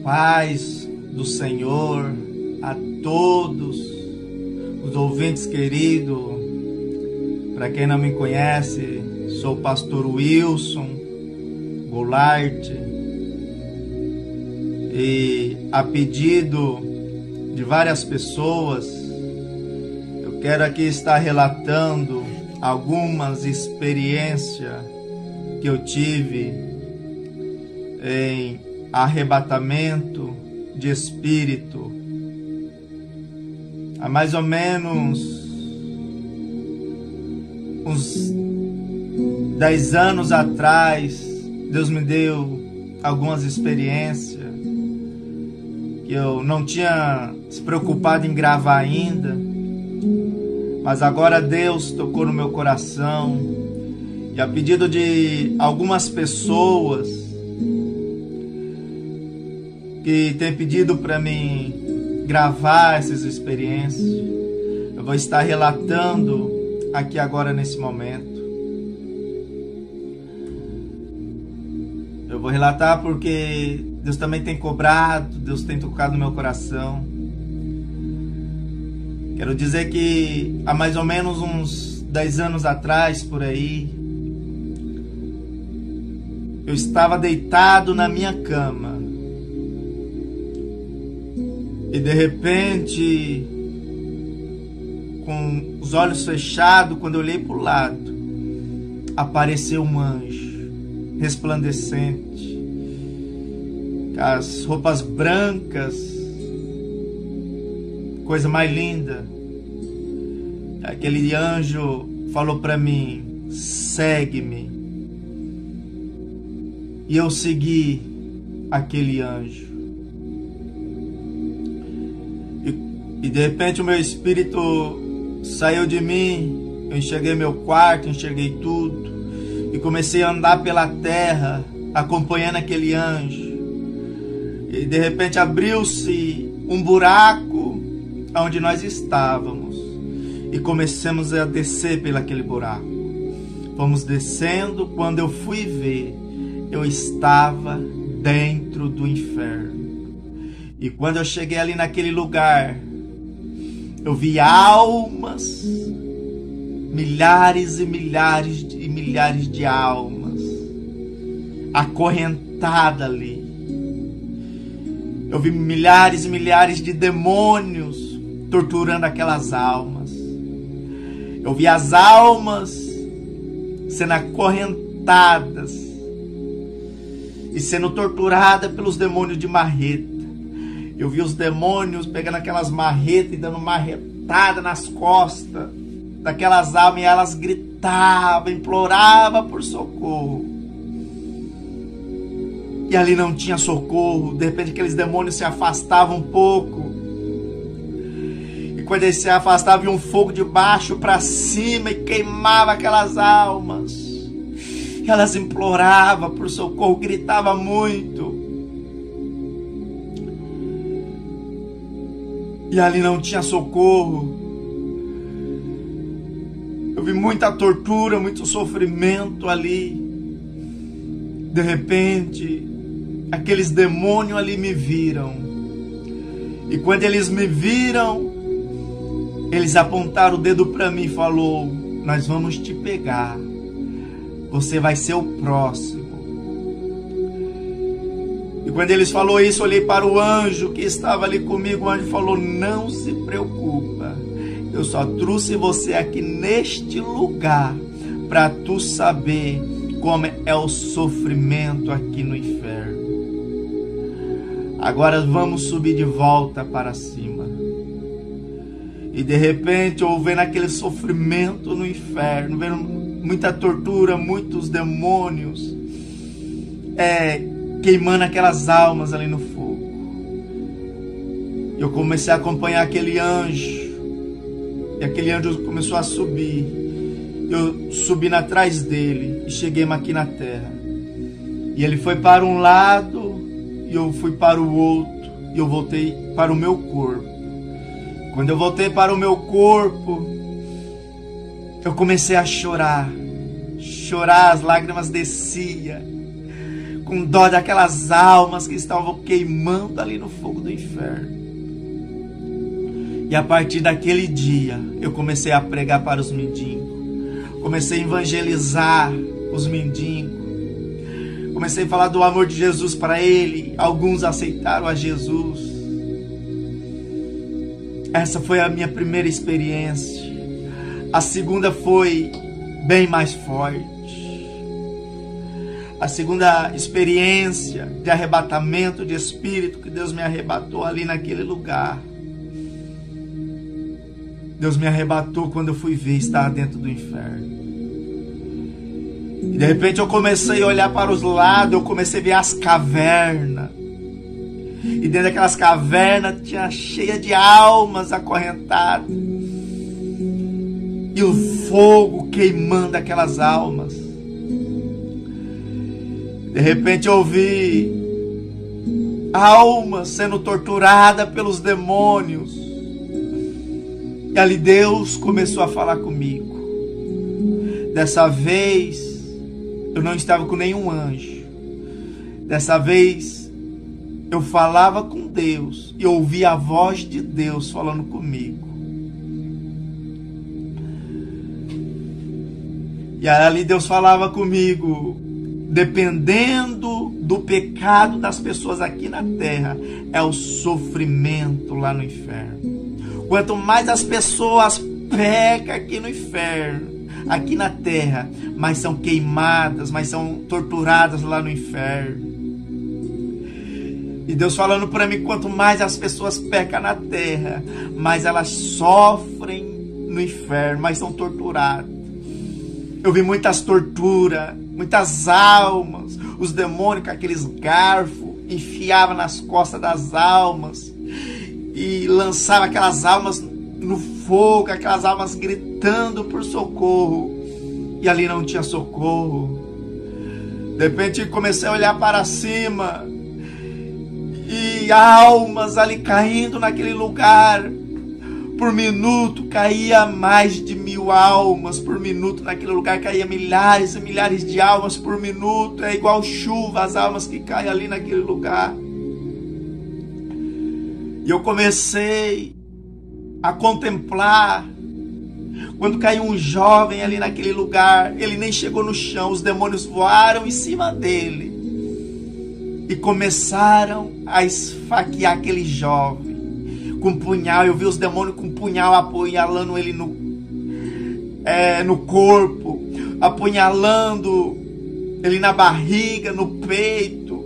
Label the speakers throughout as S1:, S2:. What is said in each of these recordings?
S1: paz do Senhor a todos os ouvintes queridos. Para quem não me conhece, sou o pastor Wilson Goulart e a pedido de várias pessoas, eu quero aqui estar relatando algumas experiências que eu tive em arrebatamento de espírito. Há mais ou menos uns 10 anos atrás, Deus me deu algumas experiências que eu não tinha se preocupado em gravar ainda, mas agora Deus tocou no meu coração, e a pedido de algumas pessoas que têm pedido para mim gravar essas experiências, eu vou estar relatando aqui agora nesse momento. Eu vou relatar porque Deus também tem cobrado, Deus tem tocado no meu coração. Quero dizer que há mais ou menos uns 10 anos atrás, por aí, eu estava deitado na minha cama e de repente, com os olhos fechados, quando eu olhei para o lado, apareceu um anjo resplandecente, com as roupas brancas, coisa mais linda. Aquele anjo falou para mim: segue-me. E eu segui aquele anjo. E de repente o meu espírito saiu de mim. Eu enxerguei meu quarto, enxerguei tudo. E comecei a andar pela terra, acompanhando aquele anjo. E de repente abriu-se um buraco onde nós estávamos. E começamos a descer pelaquele buraco. Fomos descendo, quando eu fui ver, eu estava dentro do inferno. E quando eu cheguei ali naquele lugar, eu vi almas, milhares e milhares e milhares de almas acorrentadas ali. Eu vi milhares e milhares de demônios torturando aquelas almas. Eu vi as almas sendo acorrentadas e sendo torturadas pelos demônios de marreta. Eu vi os demônios pegando aquelas marretas e dando marretada nas costas daquelas almas, e elas gritavam, imploravam por socorro. E ali não tinha socorro. De repente aqueles demônios se afastavam um pouco. E quando eles se afastavam, vinha um fogo de baixo para cima e queimava aquelas almas. E elas imploravam por socorro, gritavam muito. E ali não tinha socorro. Eu vi muita tortura, muito sofrimento ali. De repente, aqueles demônios ali me viram. E quando eles me viram, eles apontaram o dedo para mim e falou: nós vamos te pegar. Você vai ser o próximo. E quando eles falaram isso, eu olhei para o anjo que estava ali comigo. O anjo falou: não se preocupa. Eu só trouxe você aqui neste lugar para tu saber como é o sofrimento aqui no inferno. Agora vamos subir de volta para cima. E de repente eu vendo aquele sofrimento no inferno, vendo muita tortura, muitos demônios queimando aquelas almas ali no fogo. Eu comecei a acompanhar aquele anjo. E aquele anjo começou a subir. Eu subi atrás dele e cheguei aqui na terra. E ele foi para um lado e eu fui para o outro. E eu voltei para o meu corpo. Quando eu voltei para o meu corpo, eu comecei a chorar. Chorar, as lágrimas desciam. com dó daquelas almas que estavam queimando ali no fogo do inferno. E a partir daquele dia, eu comecei a pregar para os mendigos. Comecei a evangelizar os mendigos. Comecei a falar do amor de Jesus para ele. Alguns aceitaram a Jesus. Essa foi a minha primeira experiência. A segunda foi bem mais forte. A segunda experiência de arrebatamento de espírito que Deus me arrebatou ali naquele lugar. Deus me arrebatou quando eu fui ver estar dentro do inferno. E de repente eu comecei a olhar para os lados, eu comecei a ver as cavernas. E dentro daquelas cavernas tinha cheia de almas acorrentadas. E o fogo queimando aquelas almas. De repente eu ouvi almas sendo torturadas pelos demônios. E ali Deus começou a falar comigo. Dessa vez eu não estava com nenhum anjo. Dessa vez eu falava com Deus e ouvia a voz de Deus falando comigo. E ali Deus falava comigo, dependendo do pecado das pessoas aqui na terra, é o sofrimento lá no inferno. Quanto mais as pessoas pecam aqui no inferno, aqui na terra, mais são queimadas, mais são torturadas lá no inferno. E Deus falando para mim, quanto mais as pessoas pecam na terra, mais elas sofrem no inferno, mais são torturadas. Eu vi muitas torturas, muitas almas, os demônios com aqueles garfos, enfiavam nas costas das almas e lançavam aquelas almas no fogo, aquelas almas gritando por socorro, e ali não tinha socorro. De repente comecei a olhar para cima e almas ali caindo naquele lugar. Por minuto caía mais de 1000 almas por minuto naquele lugar, caía milhares e milhares de almas por minuto. É igual chuva as almas que caem ali naquele lugar. E eu comecei a contemplar. Quando caiu um jovem ali naquele lugar, ele nem chegou no chão, os demônios voaram em cima dele e começaram a esfaquear aquele jovem com punhal. Eu vi os demônios com punhal apunhalando ele no corpo, apunhalando ele na barriga, no peito,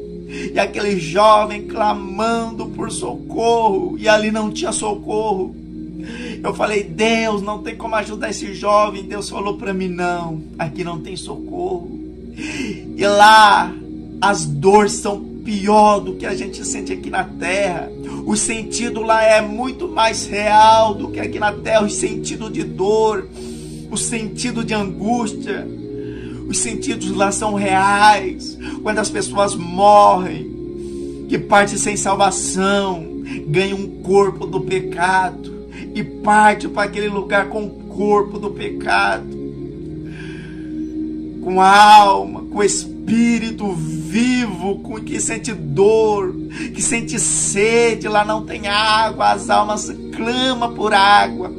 S1: e aquele jovem clamando por socorro, e ali não tinha socorro. Eu falei, Deus, não tem como ajudar esse jovem. Deus falou para mim, não, aqui não tem socorro. E lá as dores são pior do que a gente sente aqui na terra. O sentido lá é muito mais real do que aqui na terra. O sentido de dor, o sentido de angústia, os sentidos lá são reais. Quando as pessoas morrem, que partem sem salvação, ganham um corpo do pecado e parte para aquele lugar com o corpo do pecado, com a alma, com o espírito vivo, com que sente dor, que sente sede. Lá não tem água, as almas clamam por água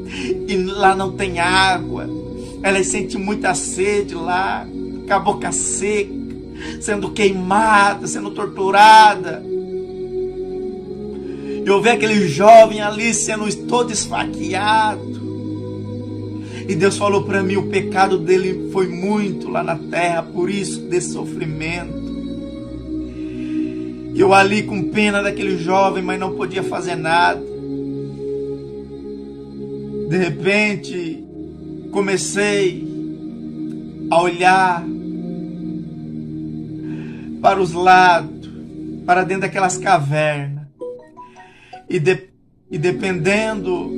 S1: e lá não tem água. Elas sentem muita sede lá, com a boca seca, sendo queimada, sendo torturada. Eu vi aquele jovem ali sendo todo esfaqueado. E Deus falou para mim, o pecado dele foi muito lá na terra, por isso desse sofrimento. Eu ali com pena daquele jovem, mas não podia fazer nada. De repente, comecei a olhar para os lados, para dentro daquelas cavernas. E dependendo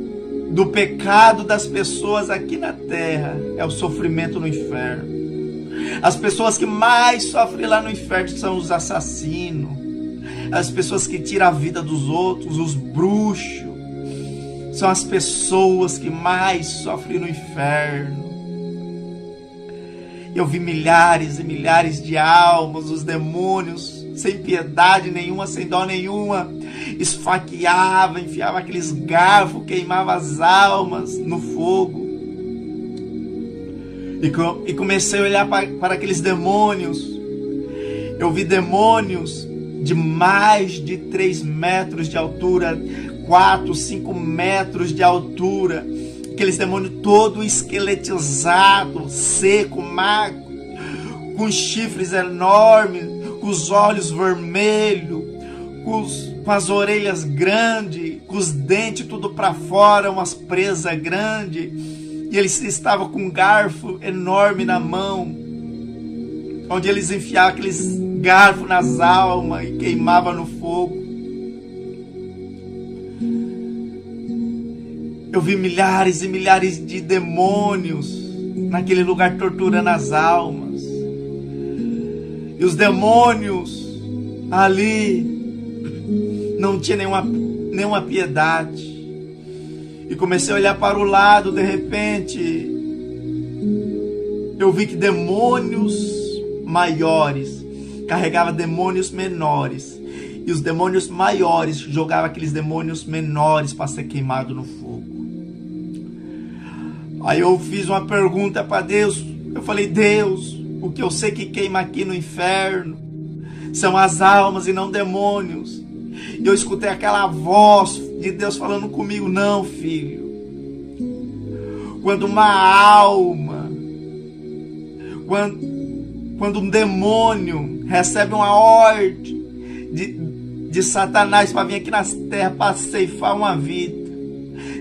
S1: do pecado das pessoas aqui na terra, é o sofrimento no inferno. As pessoas que mais sofrem lá no inferno são os assassinos, as pessoas que tiram a vida dos outros, os bruxos. São as pessoas que mais sofrem no inferno. Eu vi milhares e milhares de almas, os demônios sem piedade nenhuma, sem dó nenhuma, esfaqueava, enfiava aqueles garfos, queimava as almas no fogo. E comecei a olhar para aqueles demônios. Eu vi demônios de mais de 3 metros de altura, 4, 5 metros de altura. Aqueles demônios todo esqueletizado, seco, magro, com chifres enormes, com os olhos vermelhos, com as orelhas grandes, com os dentes tudo para fora, umas presas grandes. E eles estavam com um garfo enorme na mão, onde eles enfiavam aqueles garfos nas almas e queimavam no fogo. Eu vi milhares e milhares de demônios naquele lugar torturando as almas. E os demônios ali não tinha nenhuma piedade. E comecei a olhar para o lado, de repente eu vi que demônios maiores carregavam demônios menores. E os demônios maiores jogavam aqueles demônios menores para ser queimado no fogo. Aí eu fiz uma pergunta para Deus. Eu falei: Deus, o que eu sei que queima aqui no inferno são as almas e não demônios. E eu escutei aquela voz de Deus falando comigo: não, filho. Quando uma alma, quando um demônio recebe uma ordem de Satanás para vir aqui na terra para ceifar uma vida,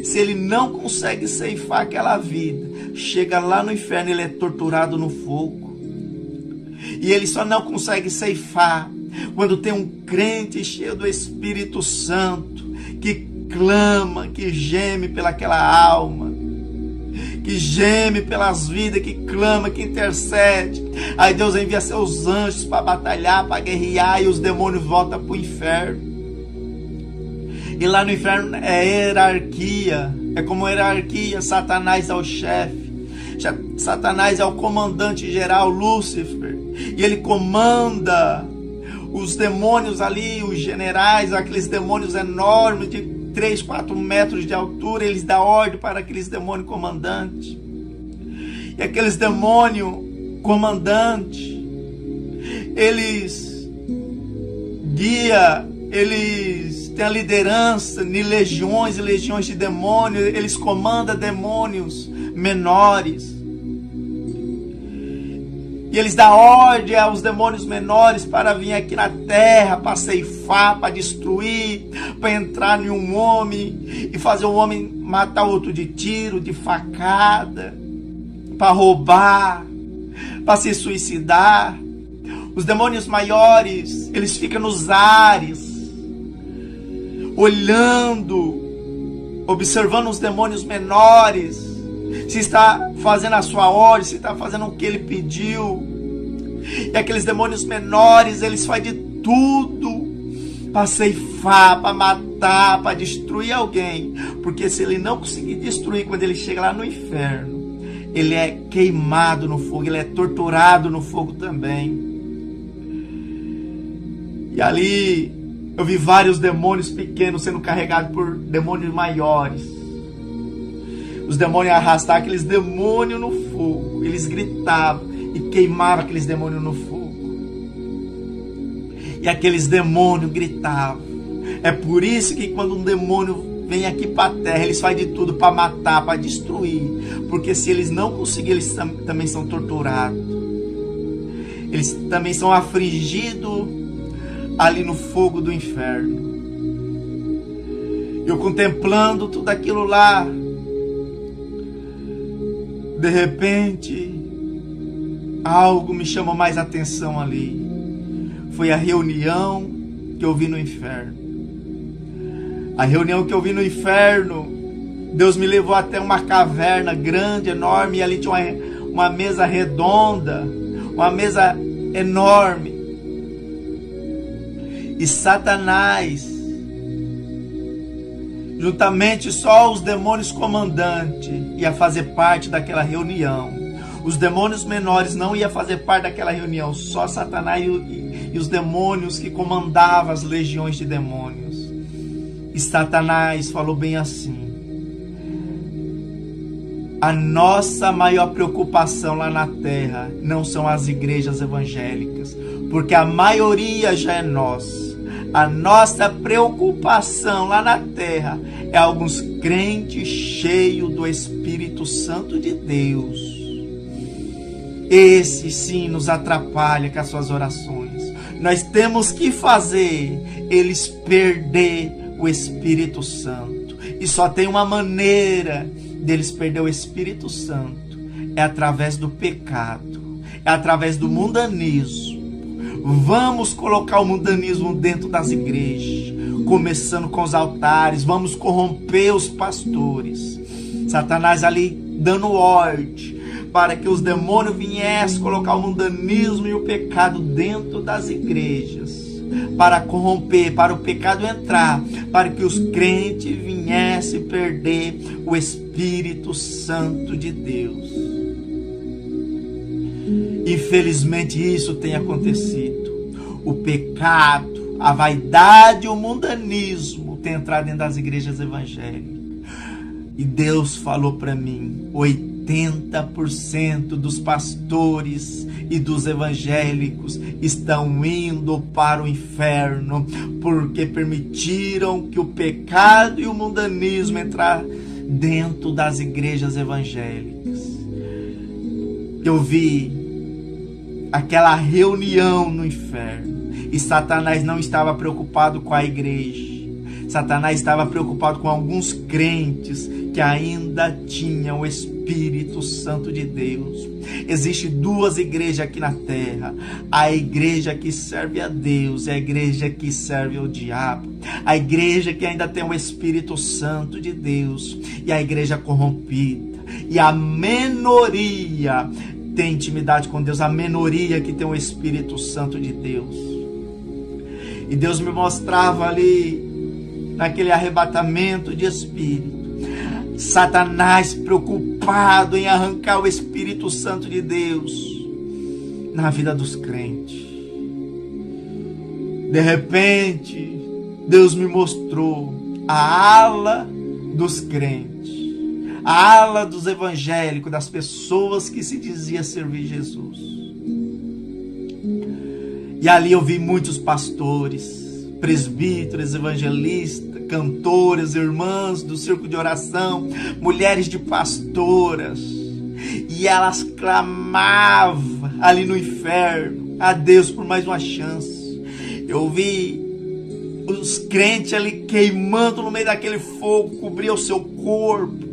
S1: se ele não consegue ceifar aquela vida, chega lá no inferno, ele é torturado no fogo. E ele só não consegue ceifar quando tem um crente cheio do Espírito Santo, que clama, que geme pelaquela alma, que geme pelas vidas, que clama, que intercede. Aí Deus envia seus anjos para batalhar, para guerrear, e os demônios voltam para o inferno. E lá no inferno é hierarquia, é como hierarquia. Satanás é o chefe, Satanás é o comandante geral, Lúcifer, e ele comanda os demônios ali, os generais, aqueles demônios enormes de 3, 4 metros de altura. Eles dão ordem para aqueles demônios comandantes. E aqueles demônios comandantes, eles guiam, eles têm a liderança de legiões e legiões de demônios. Eles comandam demônios menores. E eles dão ordem aos demônios menores para vir aqui na terra, para ceifar, para destruir, para entrar em um homem e fazer o homem matar outro de tiro, de facada, para roubar, para se suicidar. Os demônios maiores, eles ficam nos ares, olhando, observando os demônios menores, se está fazendo a sua ordem, se está fazendo o que ele pediu. E aqueles demônios menores, eles fazem de tudo para ceifar, para matar, para destruir alguém. Porque se ele não conseguir destruir, quando ele chega lá no inferno, ele é queimado no fogo, ele é torturado no fogo também. E ali eu vi vários demônios pequenos sendo carregados por demônios maiores. Os demônios arrastavam aqueles demônios no fogo. Eles gritavam e queimavam aqueles demônios no fogo. E aqueles demônios gritavam. É por isso que quando um demônio vem aqui para a terra, eles fazem de tudo para matar, para destruir. Porque se eles não conseguirem, eles também são torturados. Eles também são afligidos ali no fogo do inferno. Eu contemplando tudo aquilo lá, de repente, algo me chamou mais atenção ali. Foi a reunião que eu vi no inferno. A reunião que eu vi no inferno, Deus me levou até uma caverna grande, enorme, e ali tinha uma mesa redonda, uma mesa enorme. E Satanás, juntamente só os demônios comandantes, ia fazer parte daquela reunião. Os demônios menores não iam fazer parte daquela reunião. Só Satanás e e os demônios que comandavam as legiões de demônios. E Satanás falou bem assim: a nossa maior preocupação lá na terra não são as igrejas evangélicas, porque a maioria já é nossa. A nossa preocupação lá na terra é alguns crentes cheios do Espírito Santo de Deus. Esse sim nos atrapalha com as suas orações. Nós temos que fazer eles perder o Espírito Santo. E só tem uma maneira deles perder o Espírito Santo: é através do pecado, é através do mundanismo. Vamos colocar o mundanismo dentro das igrejas, começando com os altares. Vamos corromper os pastores. Satanás ali dando ordem para que os demônios viessem colocar o mundanismo e o pecado dentro das igrejas, para corromper, para o pecado entrar, para que os crentes viessem perder o Espírito Santo de Deus. Infelizmente isso tem acontecido. O pecado, a vaidade e o mundanismo tem entrado dentro das igrejas evangélicas. E Deus falou para mim: 80% dos pastores e dos evangélicos estão indo para o inferno, porque permitiram que o pecado e o mundanismo entrar dentro das igrejas evangélicas. Eu vi aquela reunião no inferno, e Satanás não estava preocupado com a igreja. Satanás estava preocupado com alguns crentes que ainda tinham o Espírito Santo de Deus. Existem duas igrejas aqui na terra: a igreja que serve a Deus e a igreja que serve ao diabo. A igreja que ainda tem o Espírito Santo de Deus e a igreja corrompida. E a minoria tem intimidade com Deus, a minoria que tem o Espírito Santo de Deus. E Deus me mostrava ali, naquele arrebatamento de espírito, Satanás preocupado em arrancar o Espírito Santo de Deus na vida dos crentes. De repente, Deus me mostrou a ala dos crentes, a ala dos evangélicos, das pessoas que se dizia servir Jesus. E ali eu vi muitos pastores, presbíteros, evangelistas, cantores, irmãs do círculo de oração, mulheres de pastoras. E elas clamavam ali no inferno a Deus por mais uma chance. Eu vi os crentes ali queimando no meio daquele fogo, cobria o seu corpo.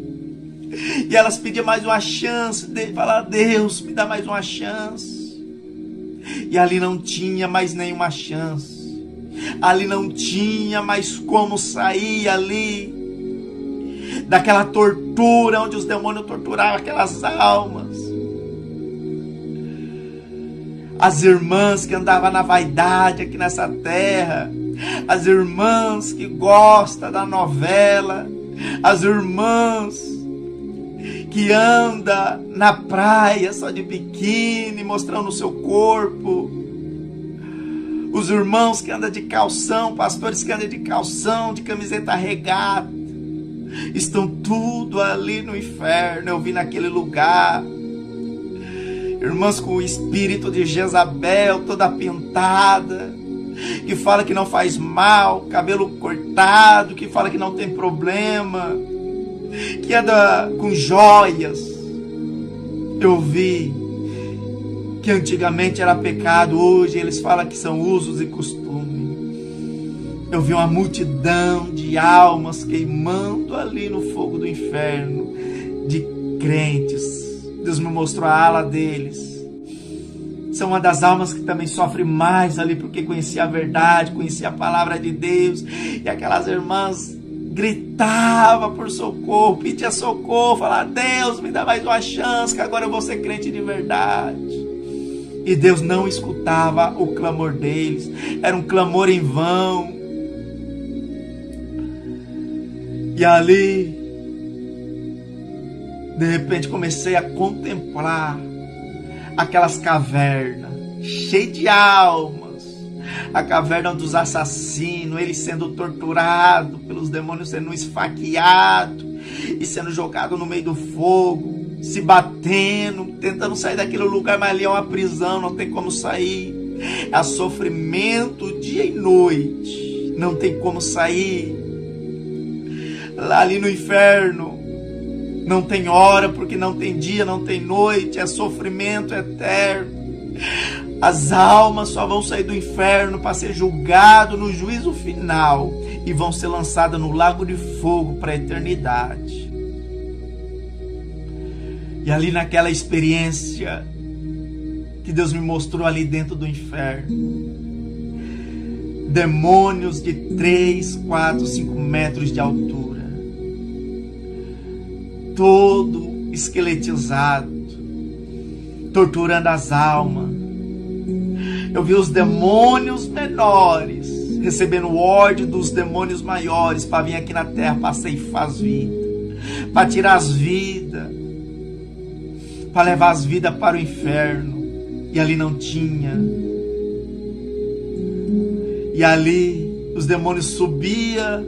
S1: E elas pediam mais uma chance, falar: Deus, me dá mais uma chance. E ali não tinha mais nenhuma chance. Ali não tinha mais como sair ali daquela tortura onde os demônios torturavam aquelas almas. As irmãs que andavam na vaidade aqui nessa terra, as irmãs que gostam da novela, as irmãs que anda na praia só de biquíni, mostrando o seu corpo, os irmãos que andam de calção, pastores que andam de calção, de camiseta regata, estão tudo ali no inferno. Eu vi naquele lugar irmãs com o espírito de Jezabel, toda pintada, que fala que não faz mal, cabelo cortado, que fala que não tem problema, que anda com joias. Eu vi que antigamente era pecado, hoje eles falam que são usos e costumes. Eu vi uma multidão de almas queimando ali no fogo do inferno, de crentes. Deus me mostrou a ala deles. São uma das almas que também sofre mais ali, porque conhecia a verdade, conhecia a palavra de Deus. E aquelas irmãs gritavam por socorro, pediam socorro, falavam: Deus, me dá mais uma chance, que agora eu vou ser crente de verdade. E Deus não escutava o clamor deles, era um clamor em vão. E ali, de repente, comecei a contemplar aquelas cavernas cheias de almas, a caverna dos assassinos, ele sendo torturado pelos demônios, sendo esfaqueado e sendo jogado no meio do fogo, se batendo, tentando sair daquele lugar, mas ali é uma prisão, não tem como sair. É sofrimento dia e noite, não tem como sair. Lá ali no inferno não tem hora, porque não tem dia, não tem noite, é sofrimento eterno. As almas só vão sair do inferno para ser julgado no juízo final e vão ser lançadas no lago de fogo para a eternidade. E ali naquela experiência que Deus me mostrou ali dentro do inferno, demônios de 3, 4, 5 metros de altura, todo esqueletizado, torturando as almas. Eu vi os demônios menores recebendo ordem dos demônios maiores para vir aqui na terra para ceifar as vidas, para tirar as vidas, para levar as vidas para o inferno. E ali não tinha. E ali os demônios subiam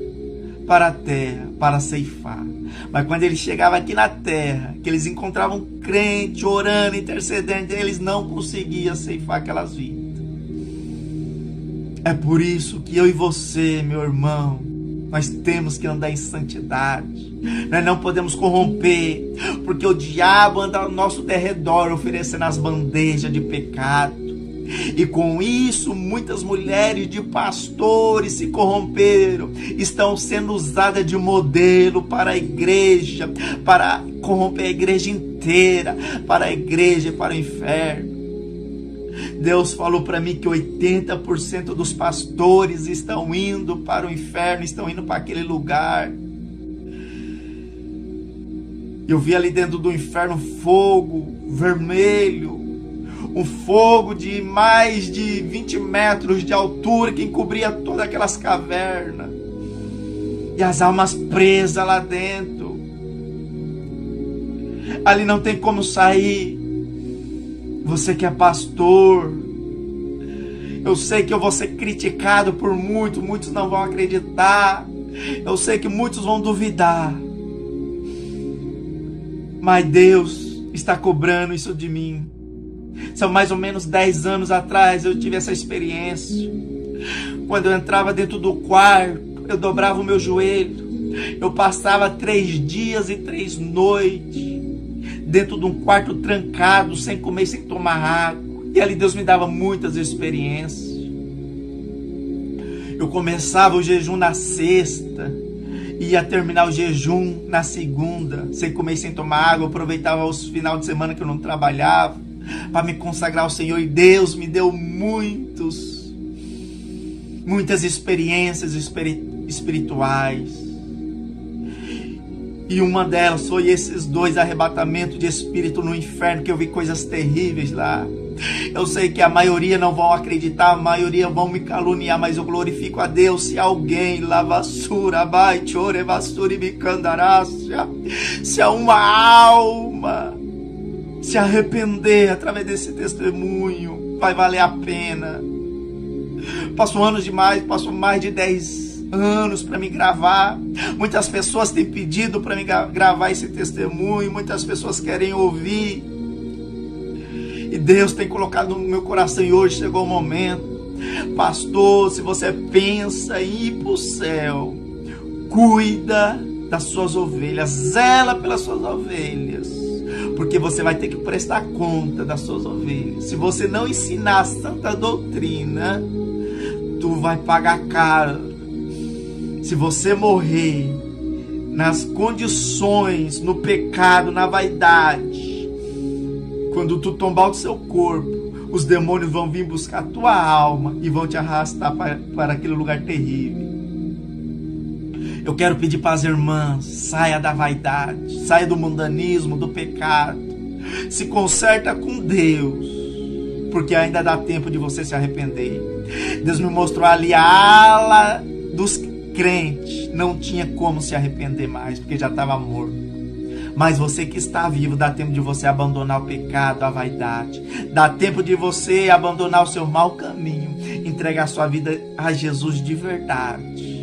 S1: para a terra para ceifar. Mas quando eles chegavam aqui na terra, que eles encontravam crente orando, intercedendo, eles não conseguiam ceifar aquelas vidas. É por isso que eu e você, meu irmão, nós temos que andar em santidade. Nós não podemos corromper, porque o diabo anda ao nosso derredor oferecendo as bandejas de pecado. E com isso, muitas mulheres de pastores se corromperam, estão sendo usadas de modelo para a igreja, para corromper a igreja inteira, para a igreja e para o inferno. Deus falou para mim que 80% dos pastores estão indo para o inferno, estão indo para aquele lugar. Eu vi ali dentro do inferno fogo vermelho, um fogo de mais de 20 metros de altura que encobria todas aquelas cavernas. E as almas presas lá dentro. Ali não tem como sair. Você que é pastor, eu sei que eu vou ser criticado por muitos não vão acreditar. Eu sei que muitos vão duvidar. Mas Deus está cobrando isso de mim. São mais ou menos 10 anos atrás eu tive essa experiência. Quando eu entrava dentro do quarto, eu dobrava o meu joelho. Eu passava 3 dias e 3 noites dentro de um quarto trancado, sem comer, sem tomar água. E ali Deus me dava muitas experiências. Eu começava o jejum na sexta, ia terminar o jejum na segunda, sem comer, sem tomar água. Eu aproveitava os finais de semana que eu não trabalhava para me consagrar ao Senhor. E Deus me deu muitas experiências espirituais. E uma delas foi esses 2 arrebatamentos de espírito no inferno, que eu vi coisas terríveis lá. Eu sei que a maioria não vão acreditar, a maioria vão me caluniar, mas eu glorifico a Deus. Se alguém, se há uma alma se arrepender através desse testemunho, vai valer a pena. Passou anos demais, passou mais de 10 anos para me gravar. Muitas pessoas têm pedido para me gravar esse testemunho, muitas pessoas querem ouvir. E Deus tem colocado no meu coração, e hoje chegou o momento. Pastor, se você pensa em ir para o céu, cuida das suas ovelhas, zela pelas suas ovelhas, porque você vai ter que prestar conta das suas ovelhas. Se você não ensinar a santa doutrina, tu vai pagar caro. Se você morrer nas condições, no pecado, na vaidade, quando tu tombar o seu corpo, os demônios vão vir buscar a tua alma e vão te arrastar para aquele lugar terrível. Eu quero pedir para as irmãs, saia da vaidade, saia do mundanismo, do pecado, se conserta com Deus, porque ainda dá tempo de você se arrepender. Deus me mostrou ali a ala dos crentes, não tinha como se arrepender mais, porque já estava morto. Mas você que está vivo, dá tempo de você abandonar o pecado, a vaidade. Dá tempo de você abandonar o seu mau caminho, entregar sua vida a Jesus de verdade.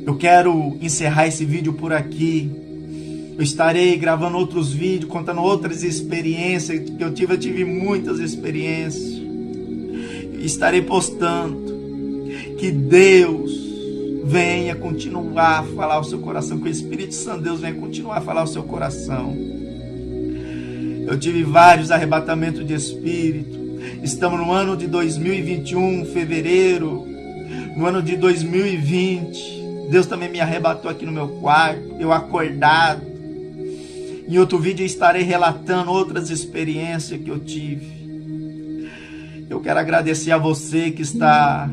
S1: Eu quero encerrar esse vídeo por aqui. Eu estarei gravando outros vídeos, contando outras experiências que eu tive. Eu tive muitas experiências. Estarei postando. Que Deus venha continuar a falar ao seu coração. Que o Espírito Santo de Deus venha continuar a falar ao seu coração. Eu tive vários arrebatamentos de espírito. Estamos no ano de 2021, fevereiro. No ano de 2020. Deus também me arrebatou aqui no meu quarto, eu acordado. Em outro vídeo eu estarei relatando outras experiências que eu tive. Eu quero agradecer a você que está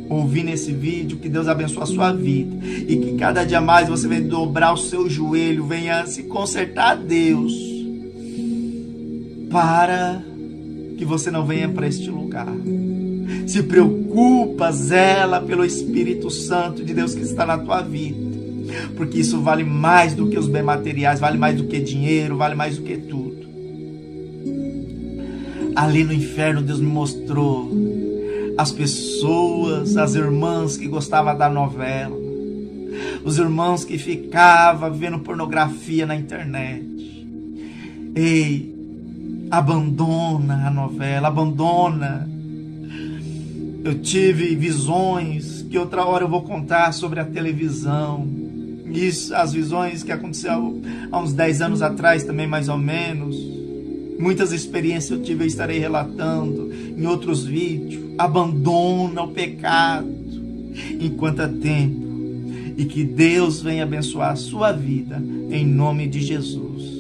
S1: ouvindo esse vídeo, que Deus abençoe a sua vida. E que cada dia mais você venha dobrar o seu joelho, venha se consertar a Deus. Para que você não venha para este lugar. Se preocupa, zela pelo Espírito Santo de Deus que está na tua vida. Porque isso vale mais do que os bens materiais, vale mais do que dinheiro, vale mais do que tudo. Ali no inferno Deus me mostrou as pessoas, as irmãs que gostavam da novela. Os irmãos que ficavam vendo pornografia na internet. Ei, abandona a novela, abandona. Eu tive visões que outra hora eu vou contar sobre a televisão. Isso, as visões que aconteceram há uns 10 anos atrás também, mais ou menos. Muitas experiências eu tive, eu estarei relatando em outros vídeos. Abandona o pecado enquanto há tempo. E que Deus venha abençoar a sua vida em nome de Jesus.